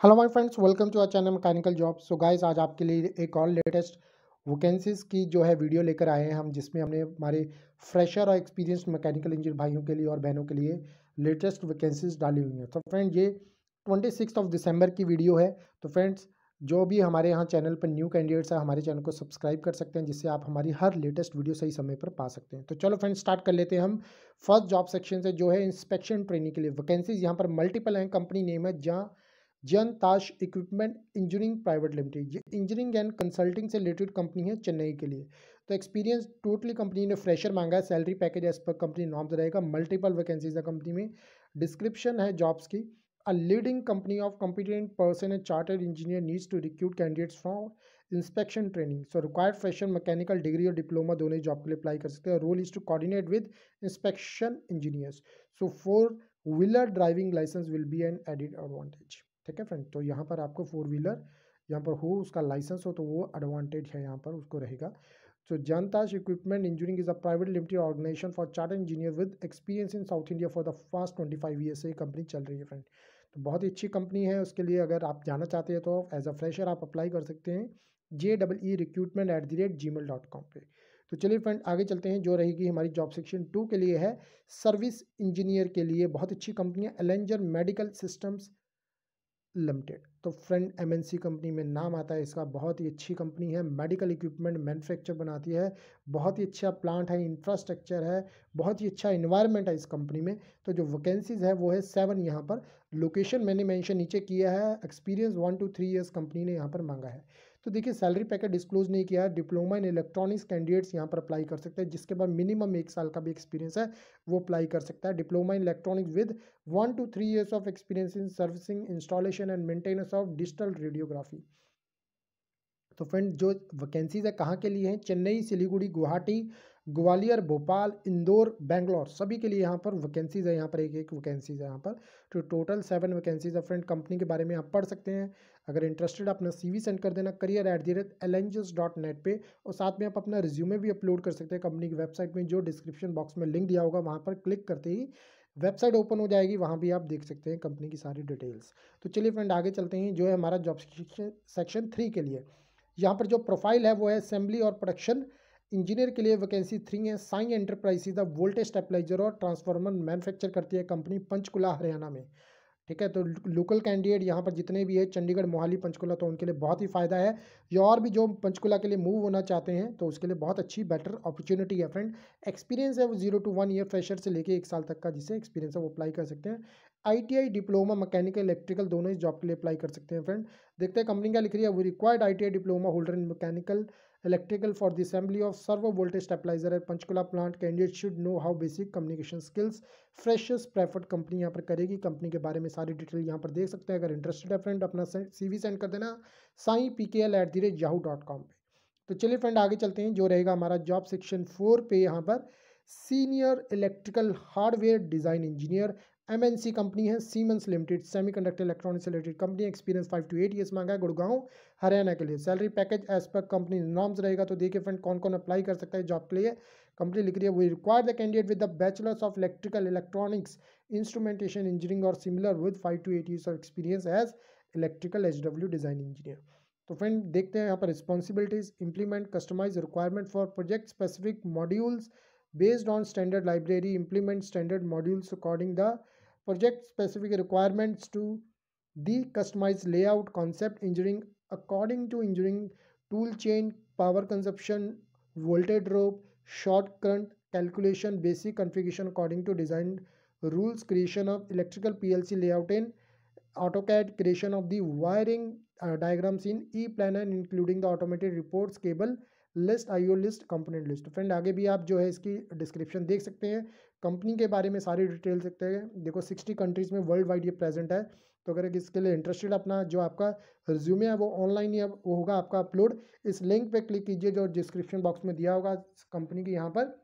Hello my friends, welcome to our channel mechanical job. So guys, आज आपके लिए एक और लेटेस्ट वैकेंसीज़ की जो है वीडियो लेकर आए हैं हम, जिसमें हमने हमारे फ्रेशर और एक्सपीरियंस्ड मैकेनिकल इंजीनियर भाइयों के लिए और बहनों के लिए लेटेस्ट वैकेंसीज डाली हुई हैं। तो फ्रेंड, ये 26 दिसंबर की वीडियो है। तो फ्रेंड्स, जो भी हमारे यहाँ चैनल पर न्यू कैंडिडेट्स है, हमारे चैनल को सब्सक्राइब कर सकते हैं, जिससे आप हमारी हर लेटेस्ट वीडियो सही समय पर पा सकते हैं। तो चलो फ्रेंड्स, स्टार्ट कर लेते हैं हम फर्स्ट जॉब सेक्शन से, जो है इंस्पेक्शन ट्रेनिंग के लिए वैकेंसीज। यहाँ पर मल्टीपल हैं। कंपनी नेम है जहाँ जन ताश इक्विपमेंट इंजीनियरिंग प्राइवेट लिमिटेड। ये इंजीनियरिंग एंड कंसल्टिंग से रिलेटेड कंपनी है चेन्नई के लिए। तो एक्सपीरियंस टोटली कंपनी ने फ्रेशर मांगा है। Salary package as per company norms रहेगा। मल्टीपल वैकेंसीज है कंपनी में। डिस्क्रिप्शन है जॉब्स की। A leading company of competent person and chartered engineer needs to recruit candidates from inspection training. So required fresher mechanical degree और diploma दोनों ही job के लिए अप्लाई कर सकते हैं। Role is to coordinate with inspection engineers. So 4 wheeler driving licence will be an added advantage. ठीक है फ्रेंड, तो यहाँ पर आपको 4 व्हीलर यहाँ पर हो, उसका लाइसेंस हो, तो वो एडवांटेज है यहाँ पर उसको रहेगा। सो जनताज equipment engineering is a private limited organization for chartered engineer with experience in south India for the past 25 year से ये कंपनी चल रही है फ्रेंड। तो बहुत ही अच्छी कंपनी है। उसके लिए अगर आप जाना चाहते हैं तो एज अ फ्रेशर आप अप्लाई कर सकते हैं JEE recruitment@gmail.com पे। तो चलिए फ्रेंड, आगे चलते हैं। जो रहेगी हमारी जॉब सेक्शन 2 के लिए है सर्विस इंजीनियर के लिए। बहुत अच्छी कंपनी है, एलेंजर मेडिकल सिस्टम्स लिमिटेड। तो फ्रेंड, एमएनसी कंपनी में नाम आता है इसका। बहुत ही अच्छी कंपनी है, मेडिकल इक्विपमेंट मैन्युफैक्चर बनाती है। बहुत ही अच्छा प्लांट है, इंफ्रास्ट्रक्चर है, बहुत ही अच्छा इन्वायरमेंट है इस कंपनी में। तो जो वैकेंसीज है वो है 7 यहाँ पर। लोकेशन मैंने मेंशन नीचे किया है। एक्सपीरियंस 1 to 3 ईयर्स कंपनी ने यहाँ पर मांगा है। तो देखिए, सैलरी पैकेज डिस्क्लोज नहीं किया है। डिप्लोमा इन इलेक्ट्रॉनिक्स कैंडिडेट्स यहाँ पर अप्लाई कर सकते हैं, जिसके बाद मिनिमम 1 साल का भी एक्सपीरियंस है वो अप्लाई कर सकता है। Diploma in electronics with 1 to 3 years of experience in servicing, installation and maintenance of digital radiography। तो फ्रेंड, जो वैकेंसीज है कहाँ के लिए हैं? चेन्नई, सिलीगुड़ी, गुवाहाटी, ग्वालियर, भोपाल, इंदौर, बेंगलोर, सभी के लिए यहाँ पर वैकेंसीज है। यहाँ पर एक एक वैकेंसीज है यहाँ पर। तो टोटल 7 वैकेंसीज है फ्रेंड। कंपनी के बारे में आप पढ़ सकते हैं। अगर इंटरेस्टेड, अपना CV सेंड कर देना career@langes.net पे। और साथ में आप अपना रिज्यूमे भी अपलोड कर सकते हैं कंपनी की वेबसाइट में, जो डिस्क्रिप्शन बॉक्स में लिंक दिया होगा वहाँ पर क्लिक करते ही वेबसाइट ओपन हो जाएगी। वहाँ भी आप देख सकते हैं कंपनी की सारी डिटेल्स। तो चलिए फ्रेंड, आगे चलते हैं। जो है हमारा जॉब सेक्शन 3 के लिए, यहाँ पर जो प्रोफाइल है वो है असेंबली और प्रोडक्शन इंजीनियर के लिए। वैकेंसी 3 है। Sai enterprises the voltage stabiliser और ट्रांसफार्मर मैन्युफैक्चर करती है कंपनी पंचकुला हरियाणा में। ठीक है, तो लोकल कैंडिडेट यहाँ पर जितने भी है चंडीगढ़, मोहाली, पंचकुला, तो उनके लिए बहुत ही फ़ायदा है। या और भी जो पंचकुला के लिए मूव होना चाहते हैं तो उसके लिए बहुत अच्छी बेटर अपॉर्चुनिटी है फ्रेंड। एक्सपीरियंस है वो 0 to 1 ईयर फ्रेशर से लेके 1 साल तक का जिसे एक्सपीरियंस है वो अप्लाई कर सकते हैं। ITI डिप्लोमा मैकेनिकल इलेक्ट्रिकल दोनों इस जॉब के लिए अप्लाई कर सकते हैं फ्रेंड। देखते हैं कंपनी क्या लिख रही है। वो required ITI diploma holder in mechanical electrical for the assembly of servo voltage stabilizer at Panchkula plant. Candidate should know how basic communication skills। Freshers preferred company यहाँ पर करेगी। कंपनी के बारे में सारी डिटेल यहाँ पर देख सकते हैं। अगर इंटरेस्टेड है फ्रेंड, अपना CV सेंड कर देना saipkl@yahoo.com पे। तो चलिए फ्रेंड, आगे चलते हैं। जो रहेगा हमारा जॉब सेक्शन 4 पे, यहाँ पर senior electrical hardware design engineer. MNC company है सीमेंस लिमिटेड, सेमीकंडक्टर इलेक्ट्रॉनिक्स से related company. Experience 5 to 8 years मांगा है। गुड़गांव हरियाणा के लिए। Salary package as per company norms रहेगा। तो देखिए फ्रेंड, कौन कौन अप्लाई कर सकता है जॉब के लिए। कंपनी लिख रही है, we require the candidate with the bachelors of electrical electronics instrumentation engineering और similar with 5 to 8 years of experience as electrical HW design engineer. तो फ्रेंड, देखते हैं यहाँ पर responsibilities. Implement customize requirement for project specific modules based on standard library, implement standard modules according the project specific requirements to the customized layout concept engineering according to engineering tool chain, power consumption, voltage drop, short current calculation, basic configuration according to design rules, creation of electrical PLC layout in AutoCAD, creation of the wiring diagrams in ePlanner including the automated reports, cable list, IO list, component list. Friend, आगे भी आप जो है इसकी description देख सकते हैं। Company के बारे में सारी डिटेल सकते हैं। देखो 60 कंट्रीज़ में वर्ल्ड वाइड ये प्रेजेंट है। तो अगर इसके लिए इंटरेस्टेड, अपना जो आपका रिज्यूमे है वो ऑनलाइन ही वो होगा आपका अपलोड। इस लिंक पे क्लिक कीजिए जो डिस्क्रिप्शन बॉक्स में दिया होगा। कंपनी की यहाँ पर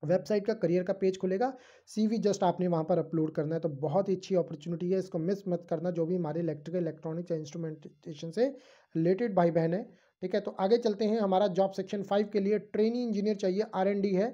वेबसाइट का करियर का पेज खुलेगा। CV जस्ट आपने वहाँ पर अपलोड करना है। तो बहुत ही अच्छी अपॉर्चुनिटी है, इसको मिस मत करना। जो भी हमारे इलेक्ट्रिकल इलेक्ट्रॉनिक्स या इंस्ट्रूमेंटेशन से रिलेटेड भाई बहन है। ठीक है, तो आगे चलते हैं। हमारा जॉब सेक्शन 5 के लिए ट्रेनी इंजीनियर चाहिए। R&D है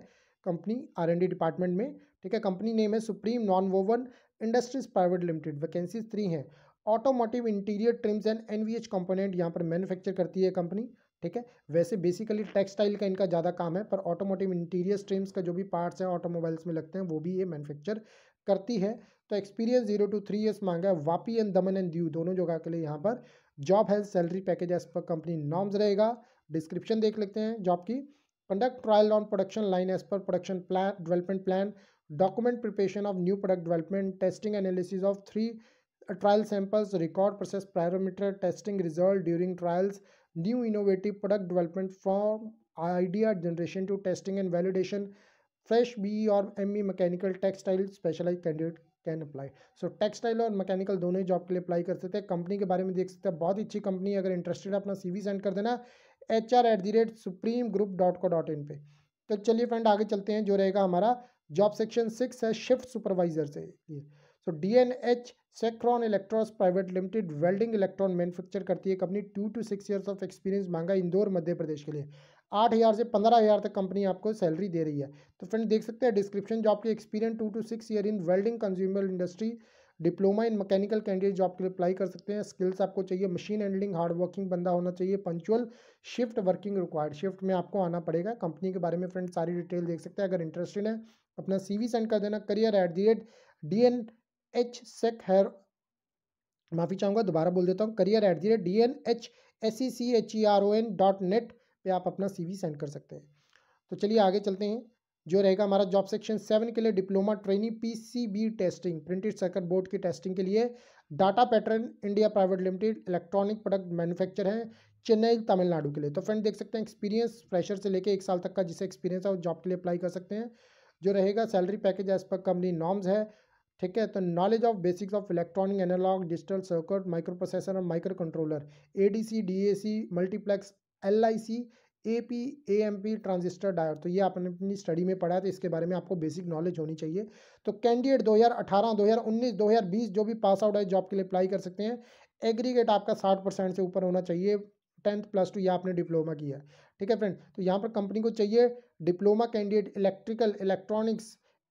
कंपनी, R&D डिपार्टमेंट में। ठीक है, कंपनी नेम है supreme non woven industries private limited. Vacancies 3 हैं। Automotive interior TRIMS and NVH component यहाँ पर मैन्युफैक्चर करती है कंपनी, ठीक है। वैसे बेसिकली टेक्सटाइल का इनका ज़्यादा काम है, पर ऑटोमोटिव इंटीरियर ट्रिम्स का जो भी पार्ट्स हैं ऑटोमोबाइल्स में लगते हैं वो भी ये मैन्युफैक्चर करती है। तो एक्सपीरियंस 0 to 3 ईयर्स मांगा है। वापी एंड दमन एंड दीव दोनों जगह के लिए यहाँ पर जॉब है। Salary package as per company norms रहेगा। डिस्क्रिप्शन देख लेते हैं जॉब की। Conduct trial on production line as per production plan development plan, document preparation of new product development, testing analysis of 3 trial samples, record process parameter testing result during trials, new innovative product development from idea generation to testing and validation, fresh BE or ME mechanical textile specialized candidate can apply. So textile और mechanical दोनों ही job के लिए apply कर सकते हैं। Company के बारे में देख सकते हैं, बहुत ही अच्छी कंपनी है। अगर इंटरेस्टेड अपना CV सेंड कर देना HR@supremegroup.co.in पे। तो चलिए फ्रेंड आगे चलते हैं, जो रहेगा हमारा जॉब सेक्शन 6 है शिफ्ट सुपरवाइजर से ये। सो DNH सेक्ट्रॉन इलेक्ट्रॉस private limited welding electron manufacture करती है company. 2 to 6 years of experience मांगा इंदौर मध्य प्रदेश के लिए। 8,000 से 15,000 तक कंपनी आपको सैलरी दे रही है। तो फ्रेंड देख सकते हैं डिस्क्रिप्शन जॉब की। Experience 2 to 6 year in welding consumer industry, diploma in mechanical candidate job के लिए अप्लाई कर सकते हैं। स्किल्स आपको चाहिए मशीन हैंडलिंग, हार्ड वर्किंग बंदा होना चाहिए, punctual, shift working required, shift में आपको आना पड़ेगा। कंपनी के बारे में फ्रेंड सारी डिटेल देख सकते हैं। अगर इंटरेस्टेड है अपना CV सेंड कर देना career@DNH माफ़ी चाहूँगा दोबारा बोल देता हूँ, career@DNHSECHERON.net पे आप अपना CV सेंड कर सकते हैं। तो चलिए आगे चलते हैं, जो रहेगा हमारा जॉब सेक्शन 7 के लिए diploma trainee PCB testing, printed circuit board की टेस्टिंग के लिए data pattern India private limited electronic product manufacture है, चेन्नई तमिलनाडु के लिए। तो फ्रेंड देख सकते हैं एक्सपीरियंस फ्रेशर से लेके 1 साल तक का जिसे एक्सपीरियंस है वो जॉब के लिए अप्लाई कर सकते हैं। जो रहेगा salary package as per company norms है, ठीक है। तो knowledge of basics of electronic analog digital circuit microprocessor और microcontroller, ADC DAC multiplex LIC AP AMP transistor diode. तो ये आपने अपनी स्टडी में पढ़ा है, तो इसके बारे में आपको बेसिक नॉलेज होनी चाहिए। तो कैंडिडेट 2018 2019 2020 जो भी पास आउट है जॉब के लिए अप्लाई कर सकते हैं। एग्रीगेट आपका 60% से ऊपर होना चाहिए। 10th +2 या आपने डिप्लोमा किया है, ठीक है फ्रेंड। तो यहाँ पर कंपनी को चाहिए diploma candidate electrical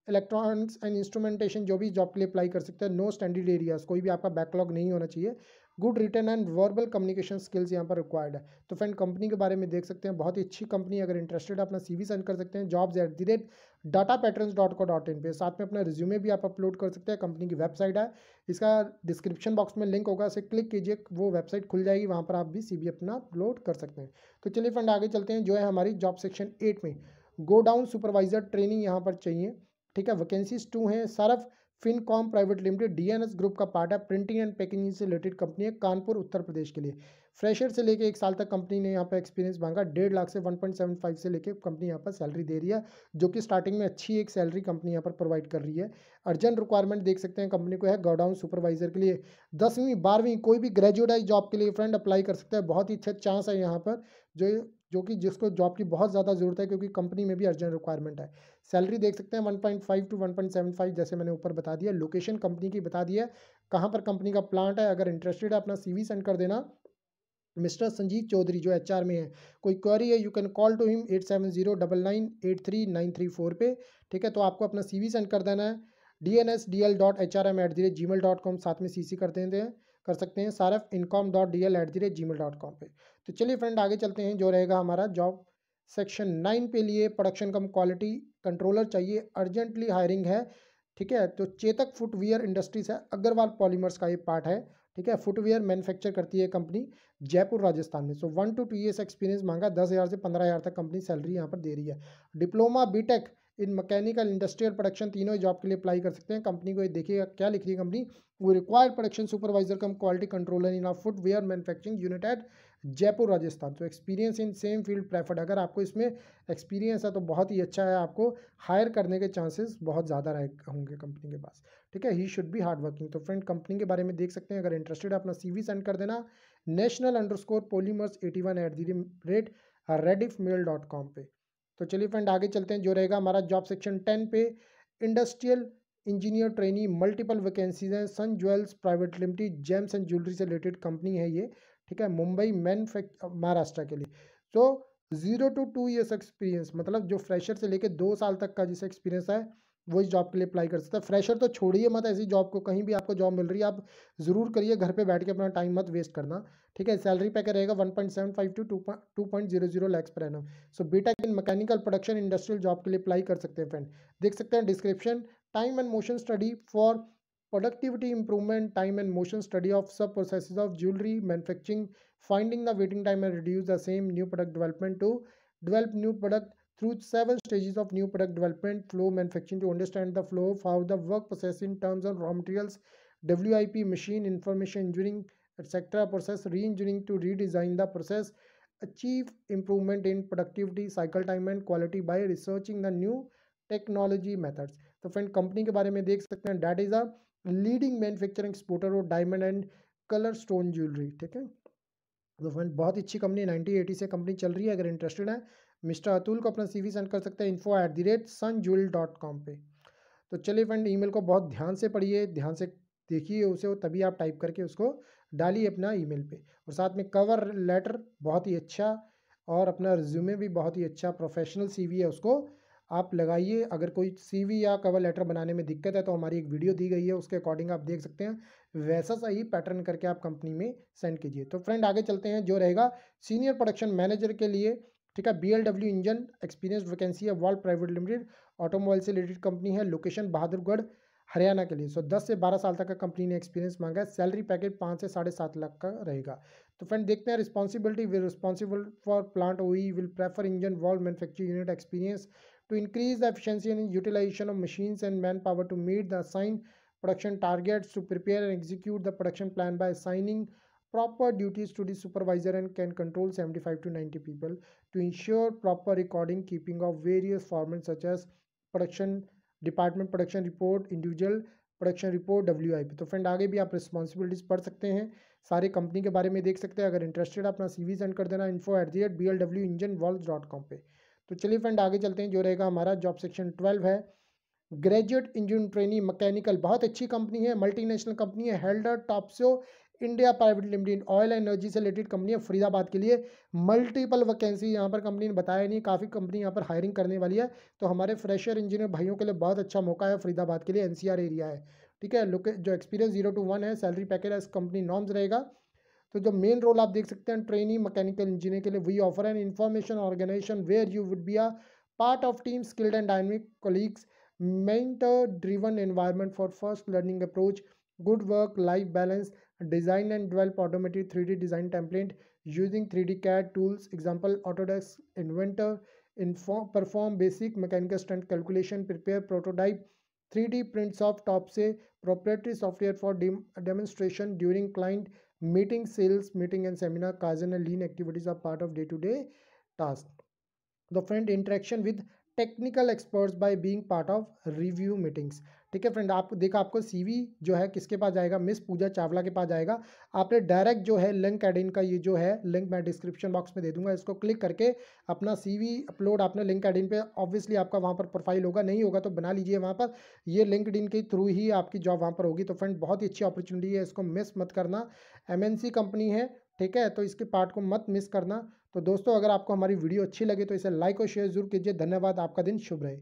electronics and instrumentation जो भी जॉब के लिए अप्लाई कर सकते हैं। नो स्टैंडर्ड एरियाज, कोई भी आपका बैकलॉग नहीं होना चाहिए। Good written and verbal communication skills यहाँ पर रिक्वायर्ड है। तो फ्रेंड कंपनी के बारे में देख सकते हैं, बहुत ही अच्छी कंपनी। अगर इंटरेस्टेड अपना CV सेंड कर सकते हैं jobs@datapatterns.co.in पे। साथ में अपना रिज्यूमे भी आप अपलोड कर सकते हैं। कंपनी की वेबसाइट है, इसका डिस्क्रिप्शन बॉक्स में लिंक होगा, उसे क्लिक कीजिए, वो वेबसाइट खुल जाएगी, वहाँ पर आप भी CV अपना अपलोड कर सकते हैं। तो चलिए फ्रेंड आगे चलते हैं, जो है हमारी जॉब सेक्शन 8 में गोडाउन सुपरवाइजर ट्रेनिंग यहाँ पर चाहिए, ठीक है। वैकेंसीज 2 हैं। सरफ फिनकॉम प्राइवेट लिमिटेड DNS ग्रुप का पार्ट है, प्रिंटिंग एंड पैकेजिंग से रिलेटेड कंपनी है, कानपुर उत्तर प्रदेश के लिए। फ्रेशर से लेके 1 साल तक कंपनी ने यहाँ पर एक्सपीरियंस मांगा। 1.5 लाख से 1.75 से लेके कंपनी यहाँ पर सैलरी दे रही है, जो कि स्टार्टिंग में अच्छी एक सैलरी कंपनी यहाँ पर प्रोवाइड कर रही है। अर्जेंट रिक्वायरमेंट देख सकते हैं कंपनी को है गोडाउन सुपरवाइजर के लिए। 10वीं 12वीं कोई भी ग्रेजुएट जॉब के लिए फ्रेंड अप्लाई कर सकता है। बहुत ही अच्छा चांस है यहाँ पर, जो कि जिसको जॉब की बहुत ज़्यादा ज़रूरत है, क्योंकि कंपनी में भी अर्जेंट रिक्वायरमेंट है। सैलरी देख सकते हैं 1.5 to 1.75, जैसे मैंने ऊपर बता दिया। लोकेशन कंपनी की बता दिया, कहाँ पर कंपनी का प्लांट है। अगर इंटरेस्टेड है अपना CV सेंड कर देना। मिस्टर संजीव चौधरी जो HR में है, कोई क्वेरी है you can call to him 8709983934 पे, ठीक है। तो आपको अपना CV सेंड कर देना है dnsdl.hrm@gmail.com, साथ में CC कर सकते हैं sarfincom.dl@gmail.com पे। तो चलिए फ्रेंड आगे चलते हैं, जो रहेगा हमारा जॉब सेक्शन 9 पे लिए प्रोडक्शन कम क्वालिटी कंट्रोलर चाहिए, अर्जेंटली हायरिंग है, ठीक है। तो चेतक फुटवियर इंडस्ट्रीज है, अग्रवाल पॉलीमर्स का ये पार्ट है, ठीक है। फुटवियर मैन्युफैक्चर करती है कंपनी जयपुर राजस्थान में। सो 1 to 2 ईयर्स एक्सपीरियंस मांगा। 10,000 से 15,000 तक कंपनी सैलरी यहाँ पर दे रही है। डिप्लोमा BTech इन मैकेनिकल इंडस्ट्रियल प्रोडक्शन तीनों ही जॉब के लिए अप्लाई कर सकते हैं। कंपनी को ये देखिएगा क्या लिख रही है कंपनी, वो required production supervisor cum quality controller in footwear manufacturing unit at Jaipur Rajasthan. तो experience in same field preferred, अगर आपको इसमें एक्सपीरियंस है तो बहुत ही अच्छा है, आपको हायर करने के चांसेस बहुत ज़्यादा रहे होंगे कंपनी के पास, ठीक है। He should be hard working. तो फ्रेंड कंपनी के बारे में देख सकते हैं, अगर इंटरेस्टेड है अपना CV सेंड कर देना national_polymers81@rediffmail.com पे। तो चलिए फ्रेंड आगे चलते हैं, जो रहेगा हमारा जॉब सेक्शन 10 पे industrial engineer trainee, multiple vacancies हैं। Sun jewels private limited gems and jewellery से रिलेटेड कंपनी है ये, ठीक है, मुंबई महाराष्ट्र के लिए। तो 0 to 2 ईयर्स एक्सपीरियंस, मतलब जो फ्रेशर से लेके 2 साल तक का जिसे एक्सपीरियंस है वो इस जॉब के लिए अप्लाई कर सकता है। फ्रेशर तो छोड़िए मत, ऐसी जॉब को, कहीं भी आपको जॉब मिल रही है आप ज़रूर करिए, घर पे बैठ के अपना टाइम मत वेस्ट करना, ठीक है। सैलरी पैकेज रहेगा 1.75 to 2.00 lakhs per annum. So BTech in mechanical production industrial job के लिए अप्लाई कर सकते हैं फ्रेंड। देख सकते हैं description, time and motion study for productivity improvement, time and motion study of sub processes of jewellery manufacturing, finding the waiting time and reduce the same, new product development to develop new product through 7 stages of new product development, flow manufacturing to understand the flow of how the work process in terms of raw materials, WIP, machine information engineering, etc. process re-engineering to redesign the process, achieve improvement in productivity, cycle time and quality by researching the new technology methods। तो friend company के बारे में देख सकते हैं, that is a leading manufacturing exporter of diamond and colour stone jewellery, ठीक है। तो फ्रेंड बहुत ही अच्छी कंपनी, 1980 से कंपनी चल रही है। अगर इंटरेस्टेड है मिस्टर अतुल को अपना CV सेंड कर सकते हैं info@sunjewel.com पे। तो चलिए फ्रेंड, ईमेल को बहुत ध्यान से पढ़िए, ध्यान से देखिए उसे, तभी आप टाइप करके उसको डालिए अपना ईमेल पे। और साथ में कवर लेटर बहुत ही अच्छा, और अपना रिज्यूमे भी बहुत ही अच्छा, प्रोफेशनल CV है उसको आप लगाइए। अगर कोई CV या कवर लेटर बनाने में दिक्कत है तो हमारी एक वीडियो दी गई है, उसके अकॉर्डिंग आप देख सकते हैं, वैसा सही पैटर्न करके आप कंपनी में सेंड कीजिए। तो फ्रेंड आगे चलते हैं, जो रहेगा सीनियर प्रोडक्शन मैनेजर के लिए, ठीक है। BLW इंजन एक्सपीरियंस वैकेंसी है, वॉल्व प्राइवेट लिमिटेड, ऑटोमोबाइल से रिलेटेड कंपनी है, लोकेशन बहादुरगढ़ हरियाणा के लिए। 10 से 12 साल तक का कंपनी ने एक्सपीरियंस मांगा है, सैलरी पैकेज 5 से 7.5 लाख का रहेगा। तो फ्रेंड देखते हैं responsibility, will responsible for plant OE, will prefer engine valve manufacturing unit experience to increase the efficiency and utilization of machines and manpower to meet the assigned production targets, to prepare and execute the production plan by assigning proper duties to the supervisor and can control 75 to 90 people, to ensure proper recording keeping of various formats such as production department production report, individual production report, WIP। तो friend आगे भी आप responsibilities पढ़ सकते हैं, सारे company के बारे में देख सकते हैं। अगर इंटरेस्टेड अपना CV सेंड कर देना info@blwingenvolves.com पे। तो चलिए फ्रेंड आगे चलते हैं, जो रहेगा हमारा जॉब सेक्शन 12 है, ग्रेजुएट इंजीनियर ट्रेनी मैकेनिकल। बहुत अच्छी कंपनी है, मल्टीनेशनल कंपनी है, Haldor Topsoe India private limited, oil energy से रिलेटेड कंपनी है, फरीदाबाद के लिए। मल्टीपल वैकेंसी यहाँ पर कंपनी ने बताया नहीं, काफ़ी कंपनी यहाँ पर हायरिंग करने वाली है। तो हमारे फ्रेशर इंजीनियर भाइयों के लिए बहुत अच्छा मौका है, फरीदाबाद के लिए, NCR एरिया है, ठीक है। जो एक्सपीरियंस 0 to 1 है, सैलरी पैकेज कंपनी नॉर्म्स रहेगा। तो जो मेन रोल आप देख सकते हैं, ट्रेनी मैकेनिकल इंजीनियर के लिए, we offer an information organisation where you would be a part of team skilled and dynamic colleagues, mentor driven environment for first learning approach, good work life balance, design and develop automated 3D design template using 3D CAD tools, example Autodesk Inventor, perform basic mechanical strength calculation, prepare prototype 3D prints of top से proprietary software for demonstration during client meeting, sales meeting and seminar, kaizen and lean activities are part of day-to-day task। the friend interaction with technical experts by being part of review meetings, ठीक है friend. आपको देखा, आपको CV जो है किसके पास जाएगा, miss पूजा चावला के पास जाएगा। आपने डायरेक्ट जो है लिंक्डइन का, ये जो है लिंक मैं डिस्क्रिप्शन बॉक्स में दे दूंगा, इसको क्लिक करके अपना CV अपलोड आपने लिंक्डइन पे, ऑब्वियसली आपका वहाँ पर प्रोफाइल होगा, नहीं होगा तो बना लीजिए वहाँ पर, ये लिंक्डइन के थ्रू ही आपकी जॉब वहाँ पर होगी। तो फ्रेंड बहुत ही अच्छी अपॉर्चुनिटी है, इसको मिस मत करना, MNC कंपनी है, ठीक है। तो इसके पार्ट को मत मिस करना। तो दोस्तों अगर आपको हमारी वीडियो अच्छी लगे तो इसे लाइक और शेयर जरूर कीजिए। धन्यवाद, आपका दिन शुभ रहे।